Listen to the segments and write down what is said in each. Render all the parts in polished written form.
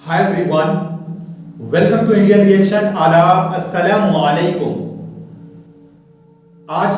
Hi everyone, welcome to Indian reaction. आदाब, अस्सलामु अलैकुम। आज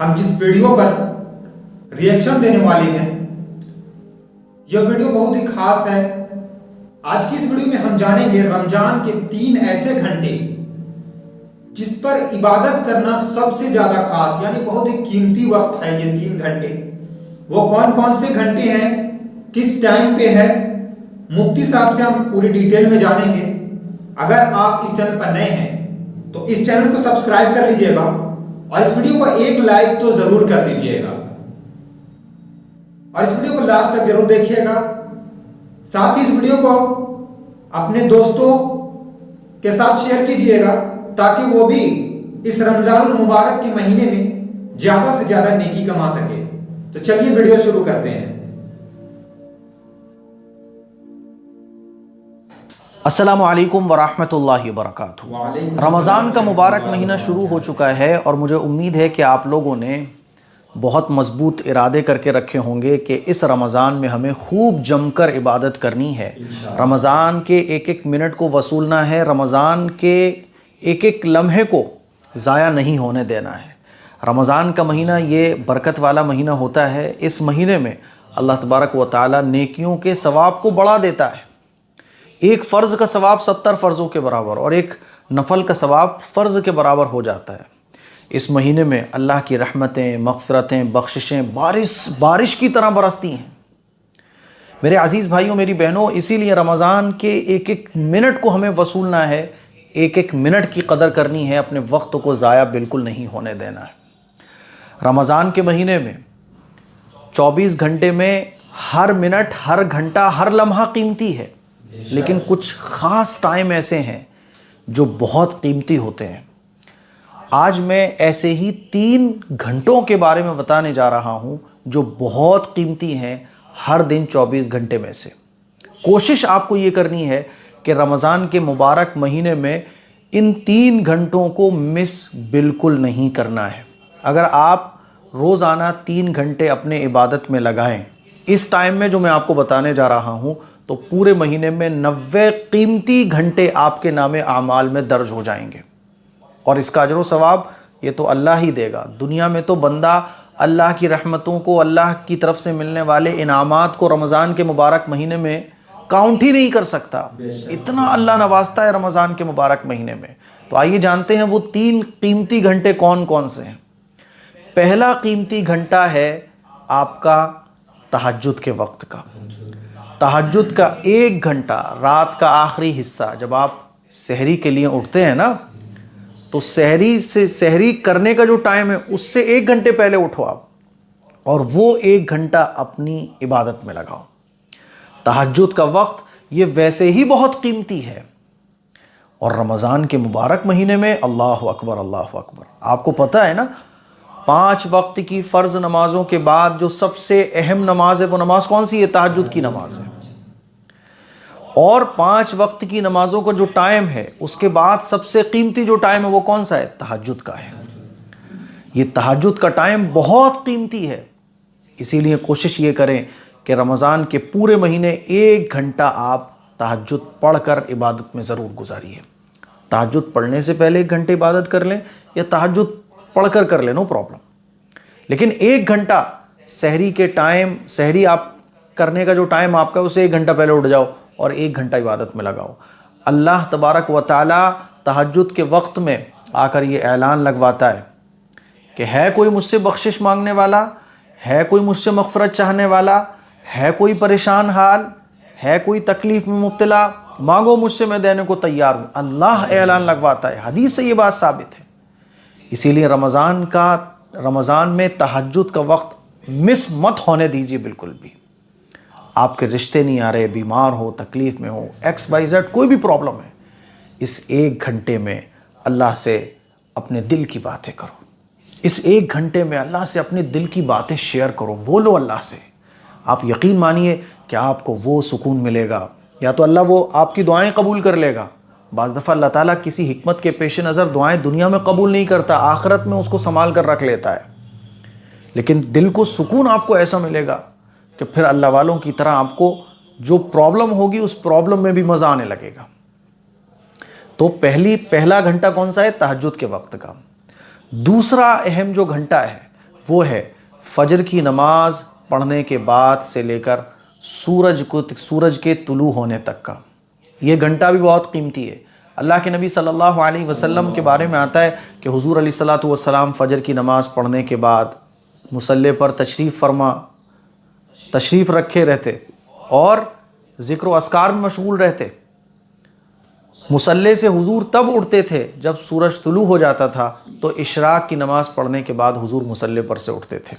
हम जिस वीडियो पर रिएक्शन देने वाले हैं, यह वीडियो बहुत ही खास है। आज की इस वीडियो में हम जानेंगे रमजान के 3 ऐसे घंटे जिस पर इबादत करना सबसे ज्यादा खास यानी बहुत ही कीमती वक्त है। ये 3 घंटे वो कौन कौन से घंटे हैं, किस टाइम पे है, मुफ्ती साहब से हम पूरी डिटेल में जानेंगे। अगर आप इस चैनल पर नए हैं तो इस चैनल को सब्सक्राइब कर लीजिएगा और इस वीडियो को एक लाइक तो जरूर कर दीजिएगा और इस वीडियो को लास्ट तक जरूर देखिएगा। साथ ही इस वीडियो को अपने दोस्तों के साथ शेयर कीजिएगा ताकि वो भी इस रमजानुल मुबारक के महीने में ज्यादा से ज्यादा नेकी कमा सके। तो चलिए वीडियो शुरू करते हैं। अस्सलामु अलैकुम वरहमतुल्लाहि वबरकातुहू। रमज़ान का मुबारक महीना शुरू हो चुका है और मुझे उम्मीद है कि आप लोगों ने बहुत मजबूत इरादे करके रखे होंगे कि इस रमज़ान में हमें खूब जमकर इबादत करनी है। रमज़ान के एक एक मिनट को वसूलना है, रमज़ान के एक एक लम्हे को ज़ाया नहीं होने देना है। रमज़ान का महीना ये बरकत वाला महीना होता है। इस महीने में अल्लाह तबारक व तआला नेकियों के सवाब को बढ़ा देता है। एक फ़र्ज़ का सवाब 70 फ़र्ज़ों के बराबर और एक नफ़ल का सवाब फ़र्ज़ के बराबर हो जाता है। इस महीने में अल्लाह की रहमतें, मग़फ़िरतें, बख्शिशें बारिश की तरह बरसती हैं। मेरे अज़ीज़ भाइयों, मेरी बहनों, इसीलिए रमज़ान के एक एक मिनट को हमें वसूलना है, एक एक मिनट की कदर करनी है, अपने वक्त को ज़ाया बिल्कुल नहीं होने देना है। रमज़ान के महीने में 24 घंटे में हर मिनट, हर घंटा, हर लम्हा कीमती है, लेकिन कुछ ख़ास टाइम ऐसे हैं जो बहुत कीमती होते हैं। आज मैं ऐसे ही 3 घंटों के बारे में बताने जा रहा हूं जो बहुत कीमती हैं हर दिन 24 घंटे में से। कोशिश आपको ये करनी है कि रमज़ान के मुबारक महीने में इन 3 घंटों को मिस बिल्कुल नहीं करना है। अगर आप रोज़ाना 3 घंटे अपने इबादत में लगाएं, इस टाइम में जो मैं आपको बताने जा रहा हूं, तो पूरे महीने में 90 कीमती घंटे आपके नामे आमाल में दर्ज हो जाएंगे और इसका अजर व सवाब ये तो अल्लाह ही देगा। दुनिया में तो बंदा अल्लाह की रहमतों को, अल्लाह की तरफ से मिलने वाले इनामात को रमज़ान के मुबारक महीने में काउंट ही नहीं कर सकता। इतना अल्लाह नवाजता है रमज़ान के मुबारक महीने में। तो आइए जानते हैं वो 3 कीमती घंटे कौन कौन से हैं। पहला कीमती घंटा है आपका तहज्जुद के वक्त का। तहज्जुद का 1 घंटा, रात का आखिरी हिस्सा, जब आप सहरी के लिए उठते हैं ना, तो सहरी करने का जो टाइम है उससे 1 घंटे पहले उठो आप और वो 1 घंटा अपनी इबादत में लगाओ। तहज्जुद का वक्त ये वैसे ही बहुत कीमती है और रमज़ान के मुबारक महीने में अल्लाह अकबर, अल्लाह अकबर। आपको पता है ना, 5 वक्त की फ़र्ज़ नमाज़ों के बाद जो सबसे अहम नमाज है वो नमाज कौन सी है? तहज्जुद की नमाज है। और 5 वक्त की नमाज़ों का जो टाइम है उसके बाद सबसे कीमती जो टाइम है वो कौन सा है? तहज्जुद का है। ये तहज्जुद का टाइम बहुत कीमती है। इसीलिए कोशिश ये करें कि रमज़ान के पूरे महीने 1 घंटा आप तहज्जुद पढ़कर इबादत में ज़रूर गुजारिए। तहज्जुद पढ़ने से पहले 1 घंटे इबादत कर लें या तहज्जुद पढ़कर कर ले, नो प्रॉब्लम। लेकिन 1 घंटा सहरी के टाइम, सहरी आप करने का जो टाइम आपका है उससे 1 घंटा पहले उठ जाओ और 1 घंटा इबादत में लगाओ। अल्लाह तबारक व तआला तहज्जुद के वक्त में आकर ये ऐलान लगवाता है कि है कोई मुझसे बख्शिश मांगने वाला, है कोई मुझसे मग़फ़िरत चाहने वाला, है कोई परेशान हाल, है कोई तकलीफ़ में मुब्तला, मांगो मुझसे, मैं देने को तैयार हूँ। अल्लाह ऐलान लगवाता है, हदीस से ये बात साबित है। इसीलिए रमज़ान में तहज्जुद का वक्त मिस मत होने दीजिए बिल्कुल भी। आपके रिश्ते नहीं आ रहे, बीमार हो, तकलीफ़ में हो, XYZ कोई भी प्रॉब्लम है, इस 1 घंटे में अल्लाह से अपने दिल की बातें करो। इस 1 घंटे में अल्लाह से अपने दिल की बातें शेयर करो, बोलो अल्लाह से। आप यकीन मानिए कि आपको वो सुकून मिलेगा, या तो अल्लाह वो आपकी दुआएं कबूल कर लेगा। बाज़ दफ़ा अल्लाह ताला किसी हिकमत के पेश नज़र दुआएं दुनिया में कबूल नहीं करता, आखिरत में उसको संभाल कर रख लेता है। लेकिन दिल को सुकून आपको ऐसा मिलेगा कि फिर अल्लाह वालों की तरह आपको जो प्रॉब्लम होगी उस प्रॉब्लम में भी मज़ा आने लगेगा। तो पहला घंटा कौन सा है? तहज्जुद के वक्त का। दूसरा अहम जो घंटा है वो है फजर की नमाज पढ़ने के बाद से लेकर सूरज के तुलू होने तक का। ये घंटा भी बहुत कीमती है। अल्लाह के नबी सल्लल्लाहु अलैहि वसल्लम के बारे में आता है कि हुजूर अलैहिस्सलातु वस्सलाम फजर की नमाज पढ़ने के बाद मुसल्ले पर तशरीफ़ रखे रहते और ज़िक्र व अस्कार में मशगूल रहते। मुसल्ले से हुजूर तब उठते थे जब सूरज तुलू हो जाता था, तो इशराक की नमाज़ पढ़ने के बाद हुजूर मुसल्ले पर से उठते थे।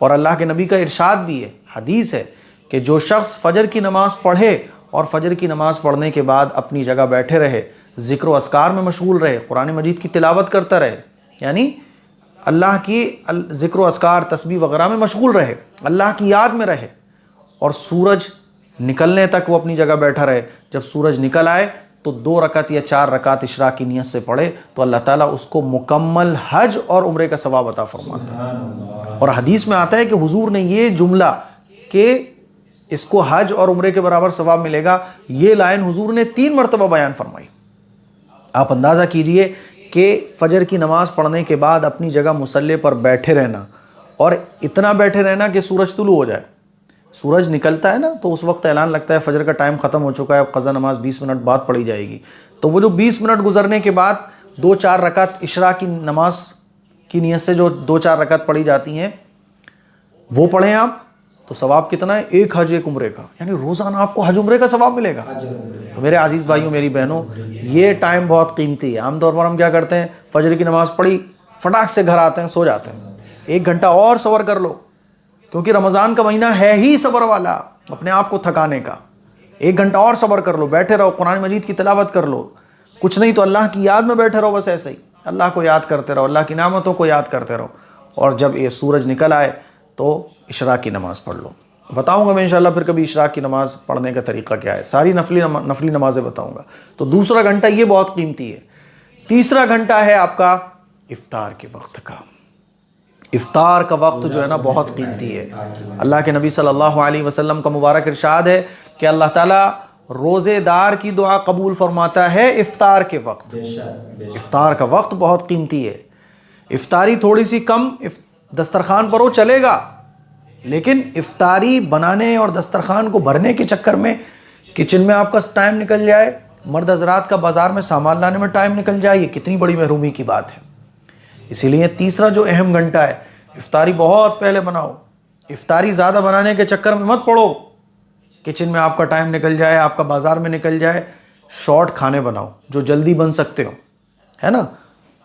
और अल्लाह के नबी का इरशाद भी है, हदीस है कि जो शख्स फ़जर की नमाज़ पढ़े और फजर की नमाज़ पढ़ने के बाद अपनी जगह बैठे रहे, ज़िक्र व अस्कार में मशगूल रहे, कुरान मजीद की तिलावत करता रहे, यानी अल्लाह की ज़िक्र व अस्कार तस्बीह वगैरह में मशगूल रहे, अल्लाह की याद में रहे, और सूरज निकलने तक वो अपनी जगह बैठा रहे। जब सूरज निकल आए तो 2 रकात या 4 रकात इशराक की नियत से पढ़े तो अल्लाह ताला उसको मुकम्मल हज और उम्रे का सवाब अता फरमाता है। और हदीस में आता है कि हुजूर ने ये जुमला कि इसको हज और उम्रे के बराबर सवाब मिलेगा, ये लाइन हुजूर ने 3 मरतबा बयान फरमाई। आप अंदाज़ा कीजिए कि फजर की नमाज़ पढ़ने के बाद अपनी जगह मुसल्ले पर बैठे रहना, और इतना बैठे रहना कि सूरज तुलू हो जाए। सूरज निकलता है ना तो उस वक्त ऐलान लगता है फजर का टाइम ख़त्म हो चुका है, अब क़ज़ा नमाज 20 मिनट बाद पढ़ी जाएगी। तो वो जो 20 मिनट गुजरने के बाद 2-4 रकात इशराक की नमाज की नियत से जो 2-4 रकात पढ़ी जाती हैं वो पढ़ें आप, तो सवाब कितना है? 1 हज 1 उम्रे का, यानी रोज़ाना आपको हज उम्रे का सवाब मिलेगा। तो मेरे अजीज़ भाइयों, मेरी बहनों, ये टाइम बहुत कीमती है। आमतौर पर हम क्या करते हैं, फजर की नमाज़ पढ़ी, फटाक से घर आते हैं, सो जाते हैं। 1 घंटा और सब्र कर लो, क्योंकि रमज़ान का महीना है ही सब्र वाला, अपने आप को थकाने का। 1 घंटा और सब्र कर लो, बैठे रहो, कुरान मजीद की तिलावत कर लो, कुछ नहीं तो अल्लाह की याद में बैठे रहो, बस ऐसे ही अल्लाह को याद करते रहो, अल्लाह की नेमतों को याद करते रहो। और जब ये सूरज निकल आए तो इशराक की नमाज़ पढ़ लो। बताऊंगा मैं इंशाल्लाह फिर कभी इशराक की नमाज़ पढ़ने का तरीका क्या है, सारी नफली नमाज़ें बताऊंगा। तो दूसरा घंटा ये बहुत कीमती है। तीसरा घंटा है आपका इफ्तार के वक्त का। इफ्तार का वक्त जो है ना बहुत कीमती है। अल्लाह के नबी सल्लल्लाहु अलैहि वसल्लम का मुबारक इरशाद है कि अल्लाह ताला रोज़ेदार की दुआ कबूल फरमाता है इफ्तार के वक्त। इफ्तार का वक्त बहुत कीमती है। इफ्तारी थोड़ी सी कम दस्तरखान पर हो चलेगा, लेकिन इफ्तारी बनाने और दस्तरखान को भरने के चक्कर में किचन में आपका टाइम निकल जाए, मर्द हजरात का बाज़ार में सामान लाने में टाइम निकल जाए, ये कितनी बड़ी महरूमी की बात है। इसीलिए तीसरा जो अहम घंटा है, इफ्तारी बहुत पहले बनाओ। इफ्तारी ज़्यादा बनाने के चक्कर में मत पड़ो, किचन में आपका टाइम निकल जाए, आपका बाज़ार में निकल जाए। शॉर्ट खाने बनाओ जो जल्दी बन सकते हो, है ना।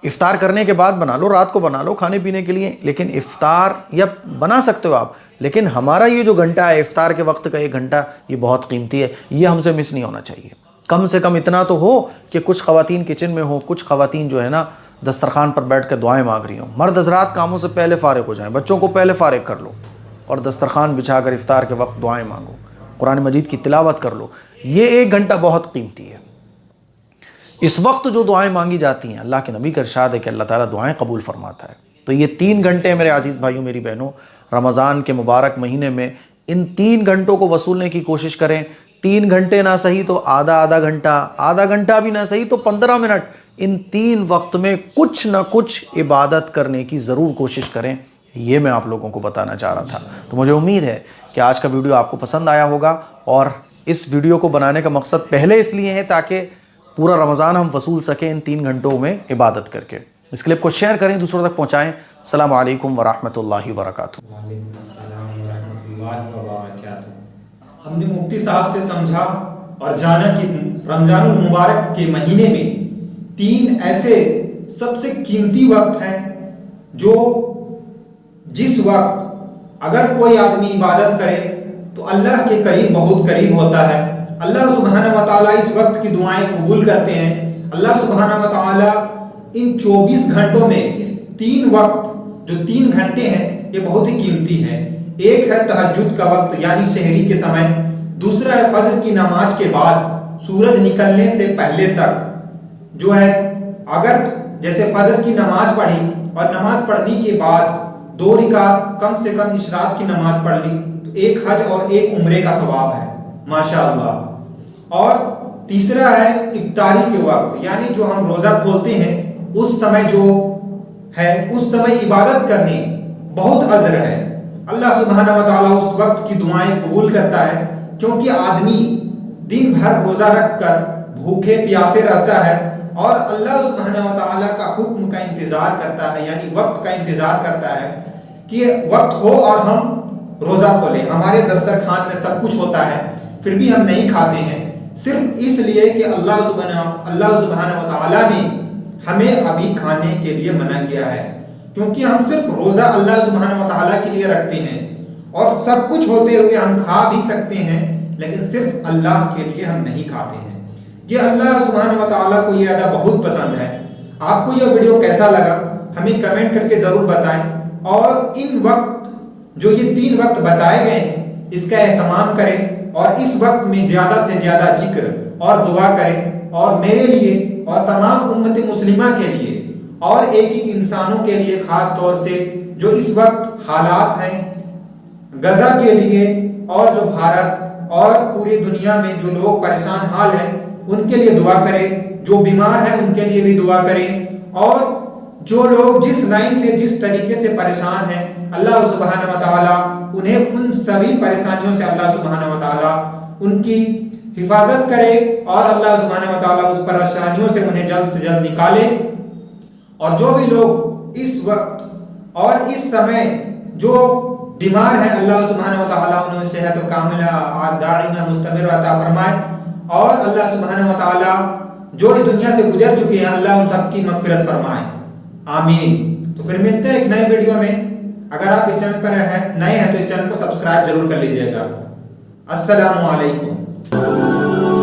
इफ्तार करने के बाद बना लो, रात को बना लो खाने पीने के लिए, लेकिन इफ्तार या बना सकते हो आप, लेकिन हमारा ये जो घंटा है इफ्तार के वक्त का 1 घंटा, ये बहुत कीमती है, ये हमसे मिस नहीं होना चाहिए। कम से कम इतना तो हो कि कुछ ख़वातीन किचन में हो, कुछ ख़वातीन जो है ना दस्तरखान पर बैठ कर दुआएँ मांग रही हों। मर्द हज़रात कामों से पहले फ़ारिग हो जाएं, बच्चों को पहले फ़ारिग कर लो और दस्तरखान बिछा कर इफ्तार के वक्त दुआएँ मांगो, कुरान मजीद की तिलावत कर लो। ये 1 घंटा बहुत कीमती है। इस वक्त जो दुआएं मांगी जाती हैं, अल्लाह के नबी का इरशाद है कि अल्लाह ताला दुआएं कबूल फरमाता है। तो ये 3 घंटे मेरे अजीज़ भाइयों, मेरी बहनों, रमज़ान के मुबारक महीने में इन 3 घंटों को वसूलने की कोशिश करें। 3 घंटे ना सही तो आधा घंटा, आधा घंटा भी ना सही तो 15 मिनट, इन 3 वक्त में कुछ ना कुछ इबादत करने की ज़रूर कोशिश करें। ये मैं आप लोगों को बताना चाह रहा था। तो मुझे उम्मीद है कि आज का वीडियो आपको पसंद आया होगा, और इस वीडियो को बनाने का मकसद पहले इसलिए है ताकि पूरा रमज़ान हम वसूल सकें इन 3 घंटों में इबादत करके। इस क्लिप को शेयर करें, दूसरों तक पहुँचाएँ। अस्सलामु अलैकुम वरहमतुल्लाहि वबरकातुहू। हमने मुफ्ती साहब से समझा और जाना कि रमज़ानुल मुबारक के महीने में 3 ऐसे सबसे कीमती वक्त हैं जो जिस वक्त अगर कोई आदमी इबादत करे तो अल्लाह के करीब बहुत करीब होता है। अल्लाह सुब्हानहू व तआला इस वक्त की दुआएं कबूल करते हैं। अल्लाह सुब्हानहू व तआला इन 24 घंटों में इस 3 वक्त, जो 3 घंटे हैं, ये बहुत ही कीमती हैं। एक है तहज्जुद का वक्त यानी शहरी के समय, दूसरा है फजर की नमाज के बाद सूरज निकलने से पहले तक जो है, अगर जैसे फजर की नमाज पढ़ी और नमाज पढ़ने के बाद 2 रकात कम से कम इशराक की नमाज पढ़ ली तो 1 हज और 1 उम्रे का सवाब है। माशाअल्लाह। और तीसरा है इफ्तारी के वक्त, यानी जो हम रोजा खोलते हैं उस समय जो है उस समय इबादत करने बहुत अजर है। अल्लाह सुब्हानहू व तआला उस वक्त की दुआएं कबूल करता है, क्योंकि आदमी दिन भर रोजा रखकर भूखे प्यासे रहता है और अल्लाह सुब्हानहू व तआला का हुक्म का इंतजार करता है, यानी वक्त का इंतजार करता है कि वक्त हो और हम रोजा खोलें। हमारे दस्तरखान में सब कुछ होता है, फिर भी हम नहीं खाते हैं, सिर्फ इसलिए कि अल्लाह सुब्हानहू व तआला ने हमें अभी खाने के लिए मना किया है। क्योंकि हम सिर्फ रोजा अल्लाह सुब्हानहू व तआला के लिए रखते हैं और सब कुछ होते हुए हम खा भी सकते हैं, लेकिन सिर्फ अल्लाह के लिए हम नहीं खाते हैं। ये अल्लाह सुब्हानहू व तआला को ये अदा बहुत पसंद है। आपको यह वीडियो कैसा लगा हमें कमेंट करके जरूर बताएं, और इन वक्त जो ये 3 वक्त बताए गए हैं इसका एहतमाम करें और इस वक्त में ज्यादा से ज्यादा जिक्र और दुआ करें, और मेरे लिए और तमाम उम्मत मुस्लिमा के लिए और एक एक इंसानों के लिए, खास तौर से जो इस वक्त हालात हैं गजा के लिए, और जो भारत और पूरी दुनिया में जो लोग परेशान हाल हैं उनके लिए दुआ करें, जो बीमार हैं उनके लिए भी दुआ करें, और जो लोग जिस लाइन से जिस तरीके से परेशान हैं अल्लाह सुब्हानहू व तआला उन्हें उन सभी परेशानियों से अल्लाह सुब्हानहू व तआला उनकी हिफाजत करे, और अल्लाह सुब्हानहू व तआला उस परेशानियों से उन्हें जल्द से जल्द निकाले। और जो भी लोग इस वक्त और इस समय जो बीमार हैं अल्लाह सुब्हानहू व तआला उन्हें सेहत कामिला और दाइमा मुस्तमिर अता फरमाए, और अल्लाह सुब्हानहू व तआला जो इस दुनिया से गुजर चुके हैं अल्लाह उन सब की मगफिरत फरमाए, आमीन। तो फिर मिलते हैं एक नए वीडियो में। अगर आप इस चैनल पर नए हैं तो इस चैनल को सब्सक्राइब जरूर कर लीजिएगा। अस्सलामु अलैकुम।